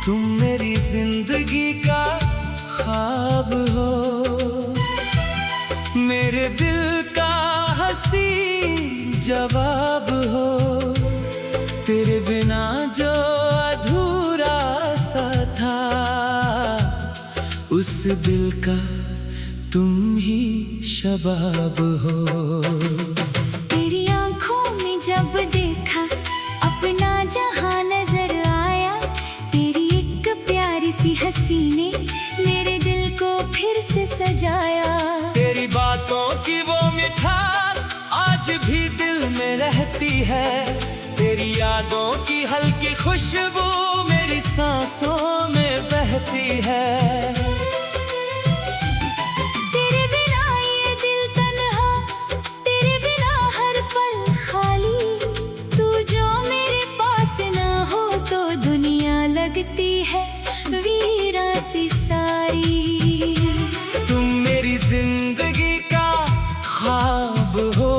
तुम मेरी जिंदगी का ख्वाब हो, मेरे दिल का हंसी जवाब हो। तेरे बिना जो अधूरा सा था, उस दिल का तुम ही शबाब हो। तेरी आंखों में जब देखा अपना जहां नजर आया, तेरी एक प्यारी सी हंसी ने मेरे दिल को फिर से सजाया। तेरी बातों की वो मिठास आज भी दिल में रहती है, तेरी यादों की हल्की खुशबू मेरी सांसों में बहती है। तेरे बिना ये दिल तन्हा, तेरे बिना हर पल खाली। तू जो मेरे पास ना हो तो दुनिया लगती है वीरान सी सारी। तुम मेरी जिंदगी का ख्वाब हो,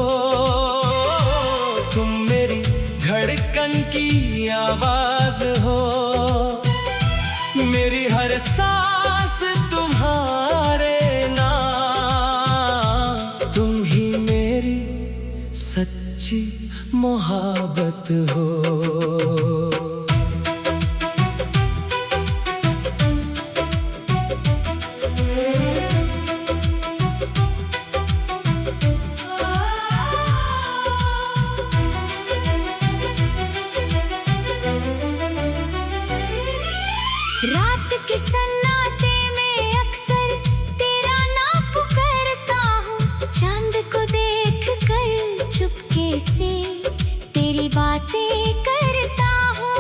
तुम मेरी धड़कन की आवाज हो। मेरी हर सांस तुम्हारे नाम, तुम ही मेरी सच्ची मोहब्बत हो। रात के सन्नाटे में अक्सर तेरा नाम पुकारता हूँ, चांद को देख कर चुपके से तेरी बातें करता हूँ।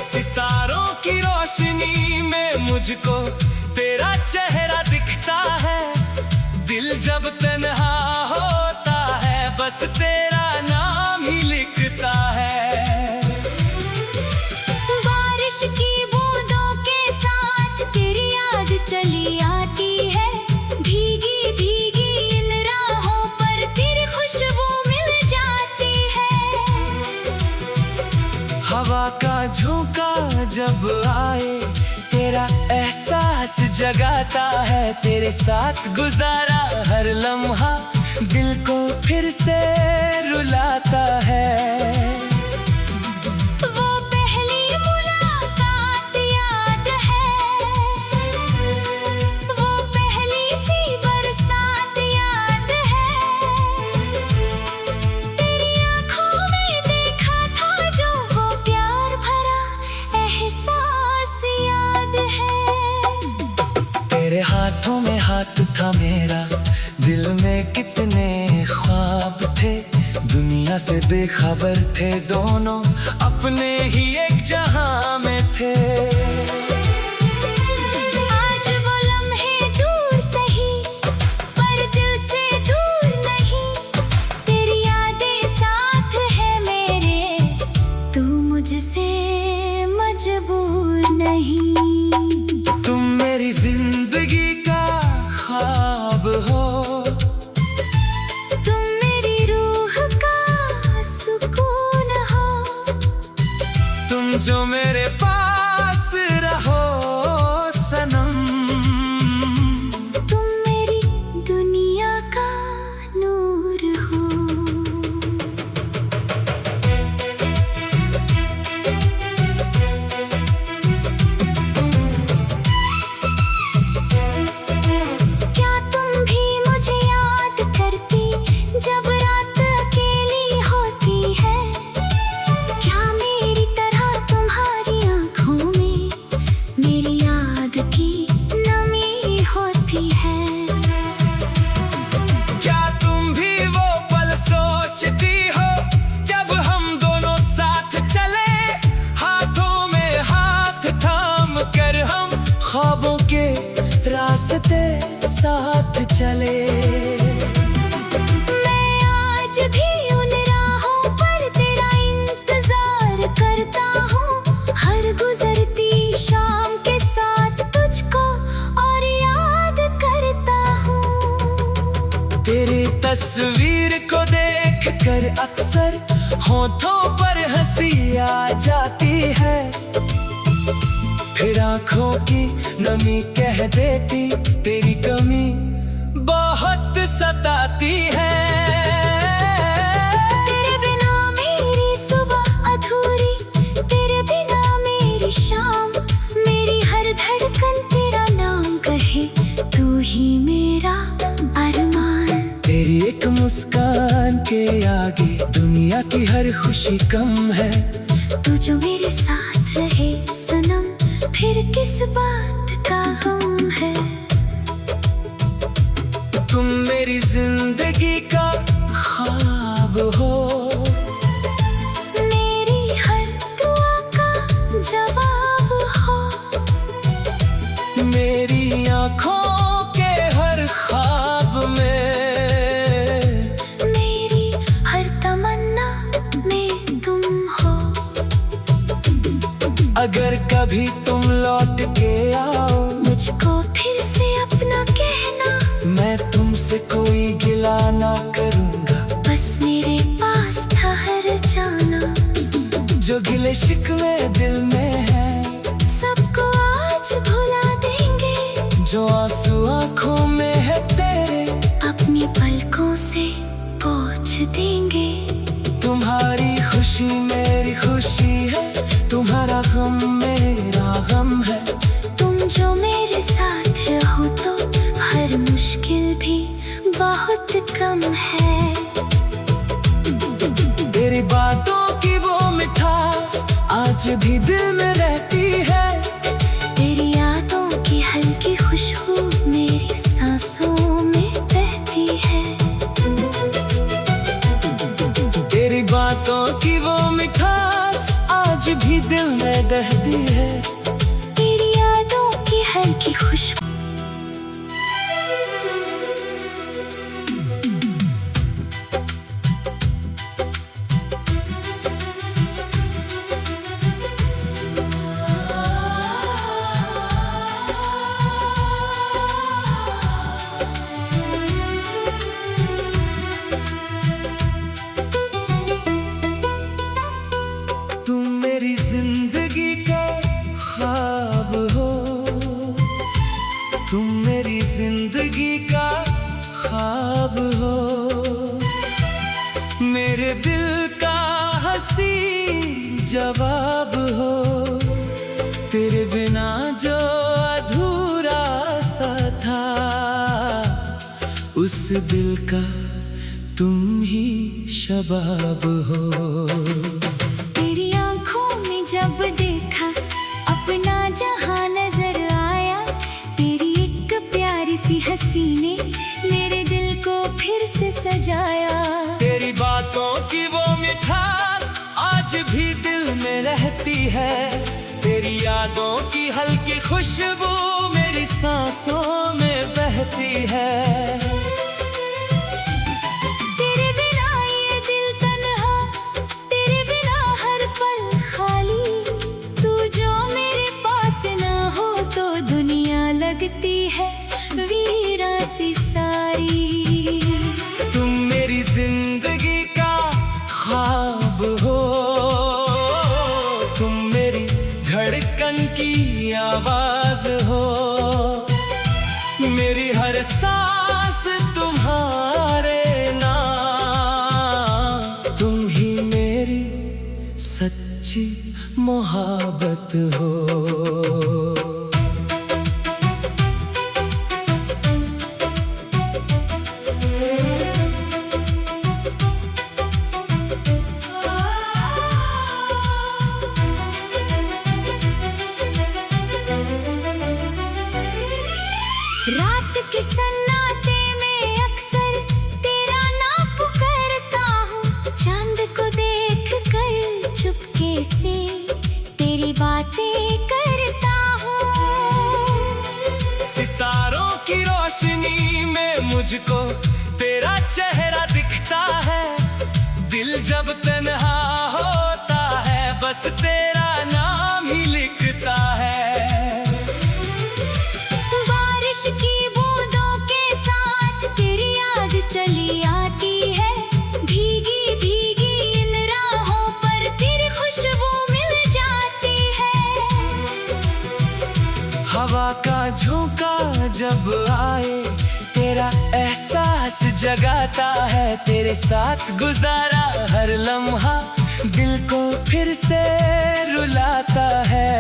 सितारों की रोशनी में मुझको तेरा चेहरा दिखता है, दिल जब तन्हा होता है बस तेरा नाम ही लिखता है। बारिश की बूंदों के साथ तेरी याद चली आती है, भीगी भीगी इन राहों पर तेरी खुशबू मिल जाती है। हवा का झोंका जब आए तेरा एहसास जगाता है, तेरे साथ गुजारा हर लम्हा दिल को फिर से रुलाता है। वो पहली मुलाकात याद है, वो पहली सी बरसात याद है। तेरी आंखों में देखा था जो वो प्यार भरा एहसास याद है। तेरे हाथों में हाथ था मेरा, दिल में कितने ख्वाब थे। दुनिया से बेखबर थे दोनों, अपने ही एक जहां में थे। आज वो लम्हे दूर सही पर दिल से दूर नहीं, तेरी यादें साथ है मेरे, तू मुझसे मजबूर नहीं। तुम मेरी जिंदगी का ख्वाब हो, तुम मेरी रूह का सुकून हो। तुम जो मेरे पास रहो सनम। तुम मेरी दुनिया का नूर हो। क्या तुम भी मुझे याद करती जब रात अकेली होती है? क्या मेरी तरह तुम्हारी आंखों में मेरी याद की नमी होती है? क्या तुम भी वो पल सोचती हो जब हम दोनों साथ चले, हाथों में हाथ थाम कर हम ख्वाबों के रास्ते साथ चले। मैं आज भी उन राहों पर तेरा इंतजार करता हूँ, हर गुजरती शाम के साथ तुझको और याद करता हूँ। तेरी तस्वीर को देख कर अक्सर होठों पर हंसी आ जाती है। आंखों की नमी कह देती तेरी कमी बहुत सताती है। तेरे बिना मेरी सुबह अधूरी, तेरे बिना मेरी शाम, मेरी हर धड़कन तेरा नाम कहे, तू ही मेरा अरमान। तेरी एक मुस्कान के आगे दुनिया की हर खुशी कम है। तू जो मेरे साथ रहे सनम, फिर किस बात का गम है। तुम मेरी जिंदगी का ख्वाब हो, मेरी हर दुआ का जवाब हो, मेरी आंखों के हर ख्वाब में, मेरी हर तमन्ना में तुम हो। अगर कभी तुम लौट के आओ, मुझको फिर से अपना कहना, मैं तुमसे कोई गिला ना करूँगा। बस मेरे पास ठहर जाना। जो गिले शिकवे दिल में है, सबको आज भुला देंगे। जो आंसू आंखों में है तेरे, अपनी पलकों से पोंछ देंगे। तुम्हारी खुशी मेरी खुशी है, तुम्हारा गम मेरा गम है। तुम जो मेरे साथ रहो तो हर मुश्किल भी बहुत कम है। तेरी बातों की वो मिठास आज भी दिल में रहती है। तेरी यादों की हल्की खुशबू मेरी सांसों में बहती है। तेरी बातों की वो मिठास आज भी दिल में दहती है। तेरी यादों की हल्की खुशबू। तुम मेरी जिंदगी का ख्वाब हो, तुम मेरी जिंदगी का ख्वाब हो, मेरे दिल का हंसी जवाब हो। तेरे बिना जो अधूरा सा था, उस दिल का तुम ही शबाब हो। तेरी आंखों में जब देखा अपना जहां नजर आया, तेरी एक प्यारी सी हंसी ने मेरे दिल को फिर से सजाया। तेरी बातों की वो मिठास आज भी दिल में रहती है। तेरी यादों की हल्की खुशबू मेरी सांसों में बहती है। तेरे बिना ये दिल तन्हा, तेरे बिना हर पल खाली। तू जो मेरे पास ना हो तो दुनिया लगती है वीरा सी सारी। तुम मेरी जिंदगी का ख्वाब हो, तुम मेरी धड़कन की आवाज हो, मेरी हर सांस तुम्हारे नाम। तुम ही मेरी सच्ची मोहब्बत हो। रात के सन्नाटे में अक्सर तेरा नाम पुकारता हूँ। चांद को देख कर चुपके से तेरी बातें करता हूँ। सितारों की रोशनी में मुझको तेरा चेहरा दिखता है। दिल जब तन्हा होता है, बस तेरा नाम ही लिखता है। बारिश की बूंदों के साथ तेरी याद चली आती है। भीगी भीगी इन राहों पर तेरी खुशबू मिल जाती है। हवा का झोंका जब आए, तेरा एहसास जगाता है। तेरे साथ गुजारा हर लम्हा दिल को फिर से रुलाता है।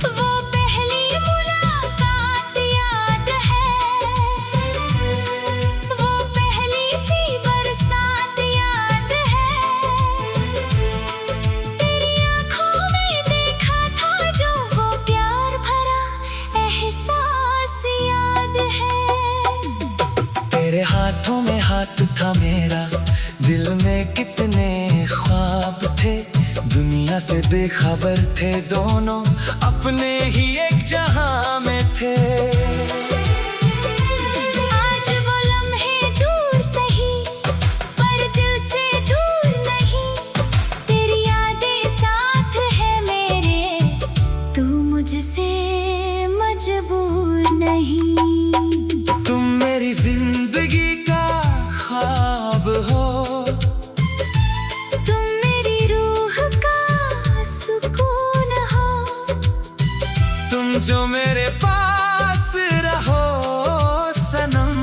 वो पहली मुलाकात याद है, वो पहली सी बरसात याद है। तेरी आँखों में देखा था जो वो प्यार भरा एहसास याद है। तेरे हाथों में हाथ था मेरा, दिल में कितने ख्वाब थे। दुनिया से बेखबर थे दोनों, अपने ही एक जहां में थे। आज वो लम्हे दूर सही, पर दिल से दूर नहीं। तेरी यादें साथ है मेरे, तू मुझसे मजबूर नहीं। तुम मेरी जिंदगी का ख्वाब हो, जो मेरे पास रहो सनम।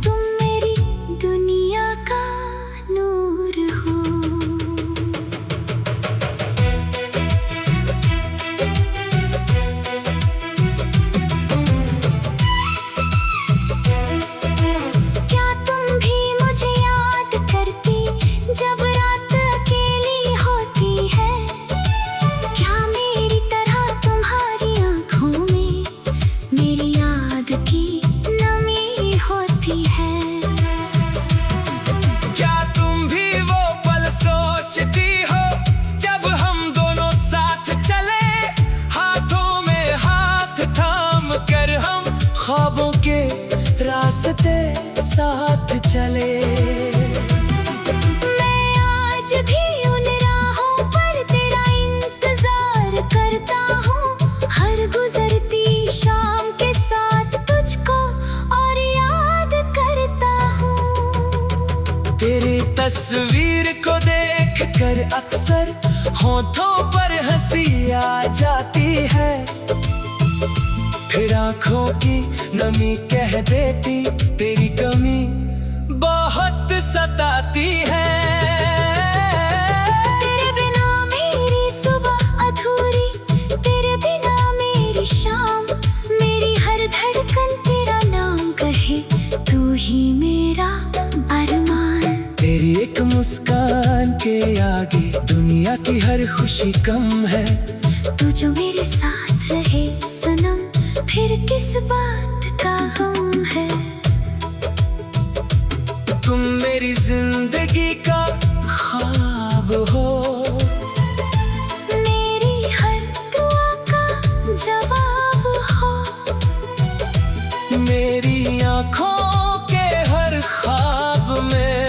तुम मेरी दुनिया का नूर हो। क्या तुम भी मुझे याद करती जब रात अकेली होती है? क्या मेरी तरह तुम्हारी आँखों में मेरी याद की नमी होती है? क्या तुम भी वो पल सोचती हो जब हम दोनों साथ चले, हाथों में हाथ थाम कर हम ख्वाबों के रास्ते साथ चले। मैं आज भी उन राहों पर तेरा इंतजार करता हूँ, हर गुजरती शाम के साथ तुझको और याद करता हूँ। तेरी तस्वीर को देख कर अक्सर होठों पर हंसी आ जाती है। फिर आँखों की नमी कह देती तेरी कमी बहुत सताती है। तेरे बिना मेरी सुबह अधूरी, तेरे बिना मेरी शाम। मेरी हर धड़कन तेरा नाम कहे, तू ही मेरा अरमान। तेरी एक मुस्कान के आगे दुनिया की हर खुशी कम है। तू जो मेरे साथ रहे सनम, फिर किस बात का गम है? तुम मेरी जिंदगी का ख्वाब हो, मेरी हर दुआ का जवाब हो। मेरी आँखों के हर ख्वाब में,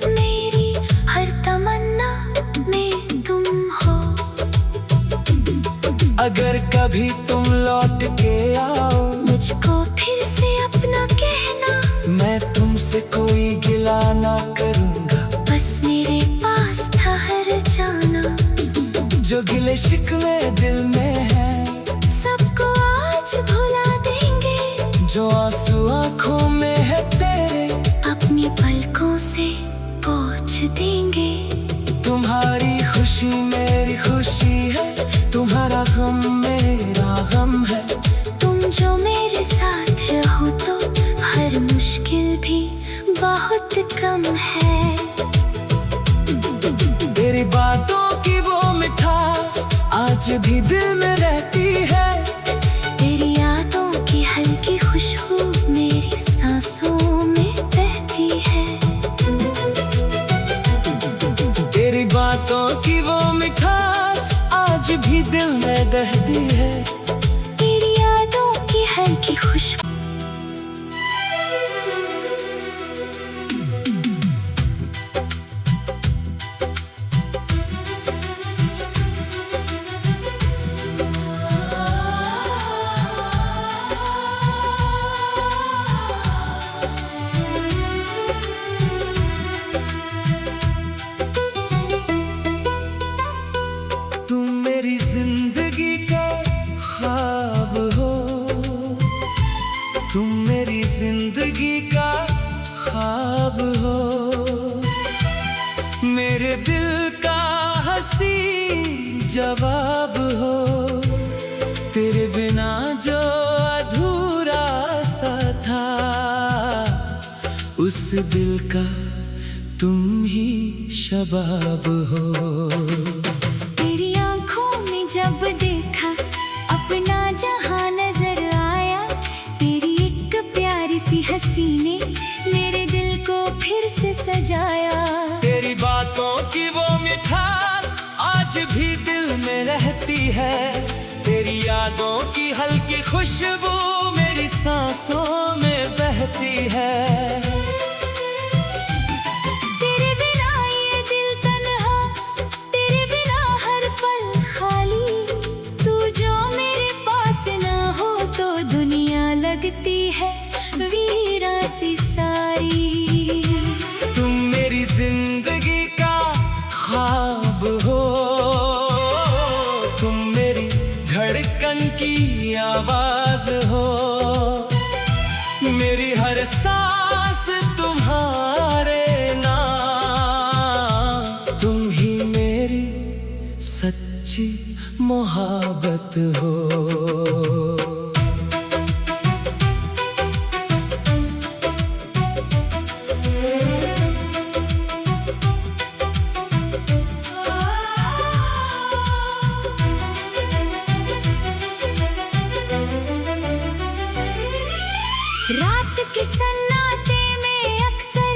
मेरी हर तमन्ना में तुम हो। अगर कभी तुम लौट के आओ, मुझको फिर से अपना कहना। मैं तुमसे कोई गिला ना करूँगा, बस मेरे पास ठहर जाना। जो गिले शिकवे दिल में है सबको आज भुला देंगे। जो आंसू आँखों में है तेरे, अपनी पलकों से पोंछ देंगे। तुम्हारी खुशी मेरी खुशी है, तुम्हारा गम मेरा गम है। तुम जो मेरे साथ रहो तो हर मुश्किल भी बहुत कम है। तेरी बातों की वो मिठास आज भी दिल में रहती है। तेरी यादों की हल्की खुशबू मेरी सांसों में बहती है। तेरी बातों की वो मिठास आज भी दिल में दहती है। तेरी यादों की हल्की खुशबू। तुम मेरी जवाब हो। तेरे बिना जो अधूरा सा था, उस दिल का तुम ही शबाब हो। तेरी आंखों में जब देखा अपना जहां नजर आया, तेरी एक प्यारी सी हंसी ने मेरे दिल को फिर से सजाया। तेरी बातों की वो मिठास आज भी दिल में रहती है, तेरी यादों की हल्की खुशबू मेरी सांसों में बहती है। तेरे बिना ये दिल तन्हा, तेरे बिना हर पल खाली, तू जो मेरे पास ना हो तो दुनिया लगती है वीरा सी सारी। तुम मेरी जिंदगी का ख्वाब हो, तुम मेरी धड़कन की आवाज हो। मेरी हर सांस तुम्हारे नाम, तुम ही मेरी सच्ची मोहब्बत हो। रात के सन्नाटे में अक्सर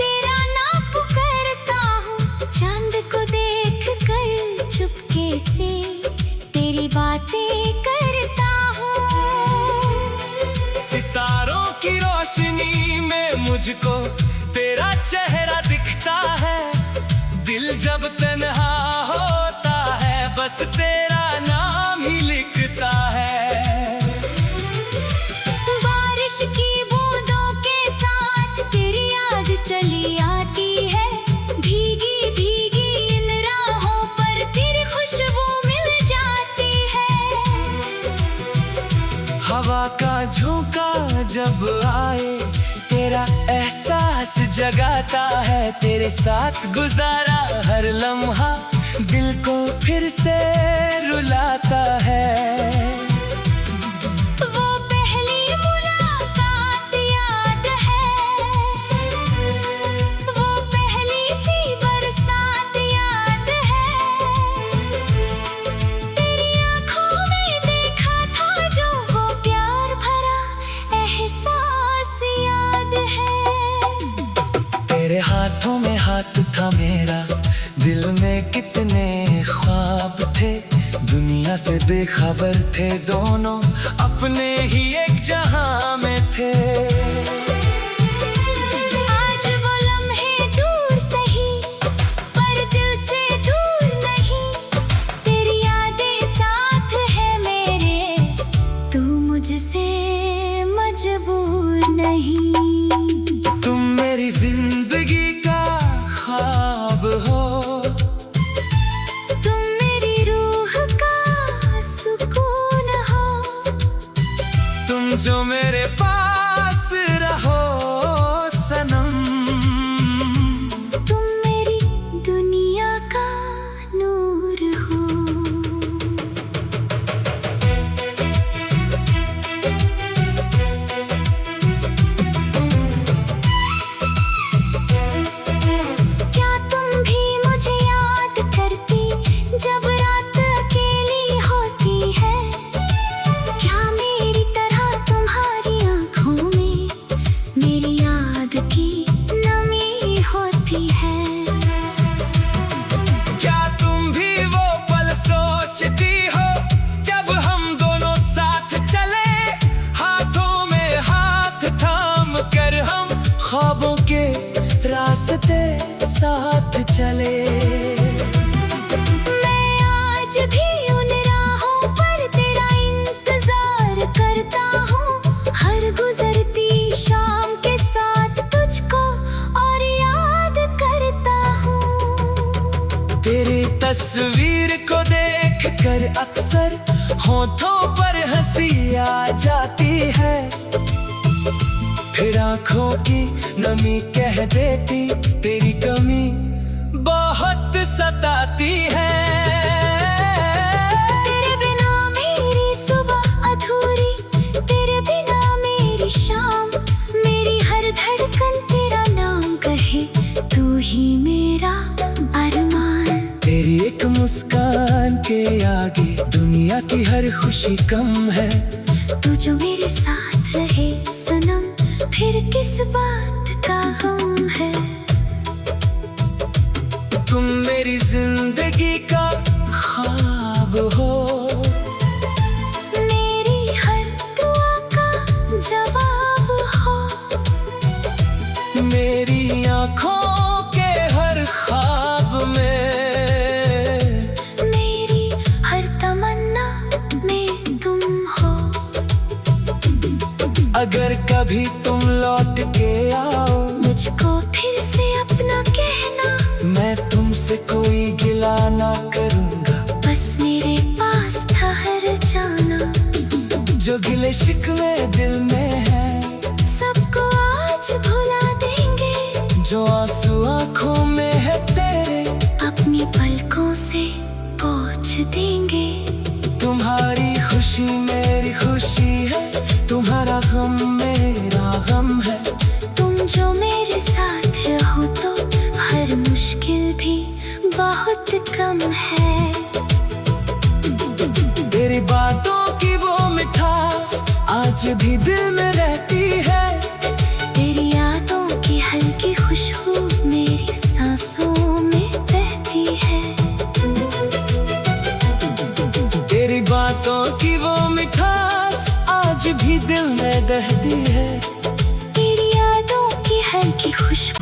तेरा नाम पुकारता हूँ, चांद को देख कर चुपके से तेरी बातें करता हूँ। सितारों की रोशनी में मुझको तेरा चेहरा दिखता है, दिल जब तन्हा होता है बस तेरा नाम ही लिखता है। की बूंदों के साथ तेरी याद चली आती है, भीगी भीगी इन राहों पर तेरी खुशबू मिल जाती है। हवा का झोंका जब आए तेरा एहसास जगाता है, तेरे साथ गुजारा हर लम्हा दिल को फिर से रुलाता है। तेरे हाथों में हाथ था मेरा, दिल में कितने ख्वाब थे, दुनिया से बेखबर थे दोनों, अपने ही एक जहां में थे। आज वो लम्हे दूर सही पर दिल से दूर नहीं, तेरी यादें साथ है मेरे, तू मुझसे मजबूर नहीं। तुम मेरी जिंदगी का ख्वाब हो, तुम मेरी रूह का सुकून हो, तुम जो मेरे पास रहो सनम, तुम मेरी दुनिया का नूर हो। जब रात अकेली होती है, क्या मेरी तरह तुम्हारी आंखों में मेरी याद की नमी होती है? क्या तुम भी वो पल सोचती हो जब हम दोनों साथ चले, हाथों में हाथ थाम कर हम ख्वाबों के रास्ते साथ चले। आज भी उन राहों पर तेरा इंतजार करता हूँ, हर गुजरती शाम के साथ तुझको और याद करता हूँ। तेरी तस्वीर को देख कर अक्सर होठों पर हंसी आ जाती है, फिर आंखों की नमी कह देती तेरी कमी बहुत सताती है। मुस्कान के आगे दुनिया की हर खुशी कम है। तू जो मेरे साथ रहे सनम, फिर किस बात का गम है। तुम मेरी जिंदगी का ख्वाब हो, मेरी हर दुआ का जवाब हो। मेरी आँखों के हर ख्वाब में, मेरी हर तमन्ना में तुम हो। अगर कभी तुम लौट के आओ, मुझको फिर से अपना कहना। मैं तुमसे कोई गिला ना करूँगा, बस मेरे पास ठहर जाना। जो गिले शिकवे दिल में है सबको आज भुला देंगे। जो आंसू आँखों में है तेरे, अपनी पलकों से पोंछ देंगे। तुम्हारी खुशी मेरी खुशी है, तुम्हारा गम मेरा गम है। तुम जो मेरे साथ रहो तो हर मुश्किल भी बहुत कम है। तेरी बातों की वो मिठास आज भी दिल में रहती है। तेरी यादों की हल्की खुशबू मेरी सांसों में बहती है। तेरी बातों की वो मिठास आज भी दिल में बहती है। तेरी यादों की हल्की खुशबू।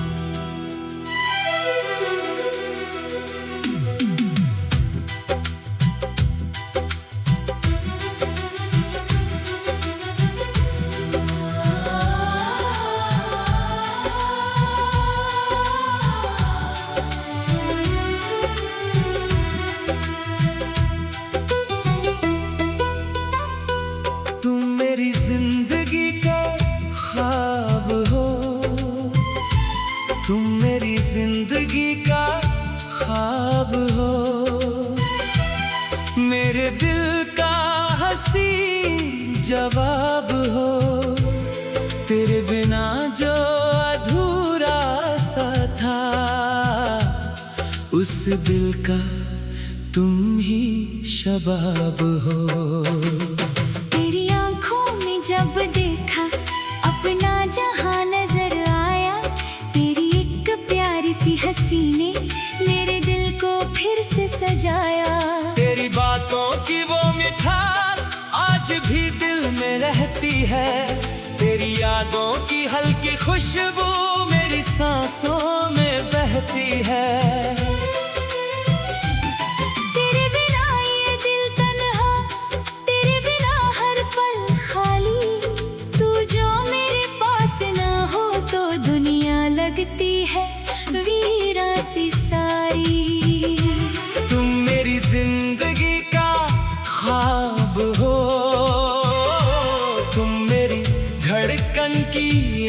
तुम मेरी जिंदगी का ख्वाब हो, तुम मेरी जिंदगी का ख्वाब हो। मेरे दिल का हंसी जवाब हो, तेरे बिना जो अधूरा सा था, उस दिल का तुम ही शबाब हो। तेरी आंखों में जब देखा अपना जहां नजर आया। तेरी एक प्यारी सी हंसी ने मेरे दिल को फिर से सजाया। तेरी बातों की वो मिठास आज भी दिल में रहती है। तेरी यादों की हल्की खुशबू मेरी सांसों में बहती है। तेरे बिना ये दिल तन्हा, तेरे बिना हर पल खाली। तू जो मेरे पास ना हो तो दुनिया लगती है वीरान सी सारी। तुम मेरी जिंदगी का ख्वाब हो, तुम मेरी धड़कन की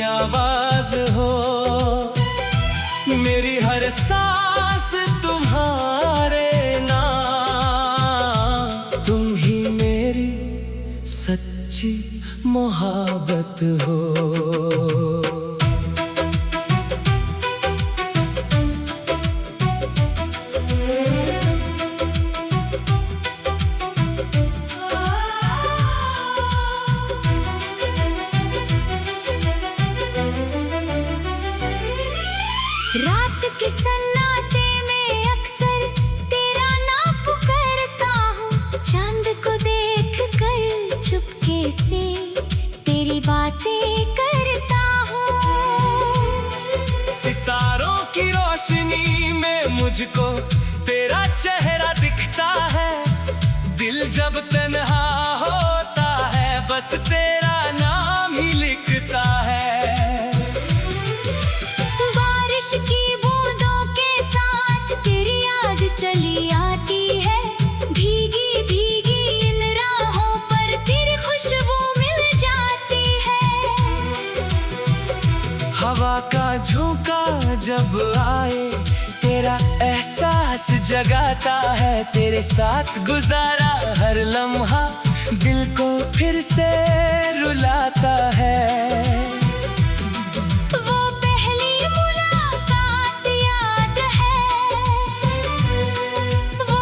आवाज हो। मेरी हर सांस तुम्हारे नाम, तुम ही मेरी सच्ची मोहब्बत हो। रात के सन्नाटे में अक्सर तेरा नाम पुकारता हूँ। चांद को देख कर चुपके से तेरी बातें करता हूँ। सितारों की रोशनी में मुझको तेरा चेहरा दिखता है। दिल जब तन्हा होता है बस तेरा नाम ही लिखता है। बारिश की बूंदों के साथ तेरी याद चली आती है। भीगी भीगी इन राहों पर तेरी खुशबू मिल जाती है। हवा का झोंका जब आए तेरा एहसास जगाता है। तेरे साथ गुजारा हर लम्हा दिल को फिर से रुलाता है। वो पहली मुलाकात याद है, वो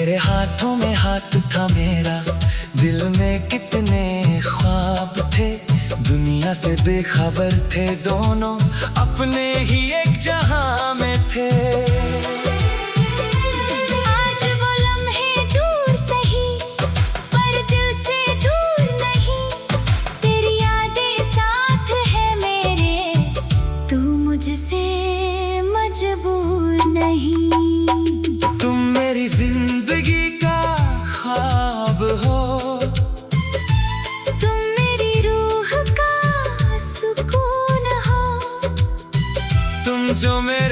तेरे हाथों में हाथ था मेरा, दिल में कितने ख्वाब थे, दुनिया से बेखबर थे दोनों, अपने ही एक जहां में थे। आज वो लम्हे दूर सही, पर दिल से दूर नहीं, तेरी यादें साथ है मेरे, तू मुझसे मजबूर नहीं। तुम मेरी जिंदगी का ख्वाब हो, तुम मेरी रूह का सुकून हो, तुम जो मेरे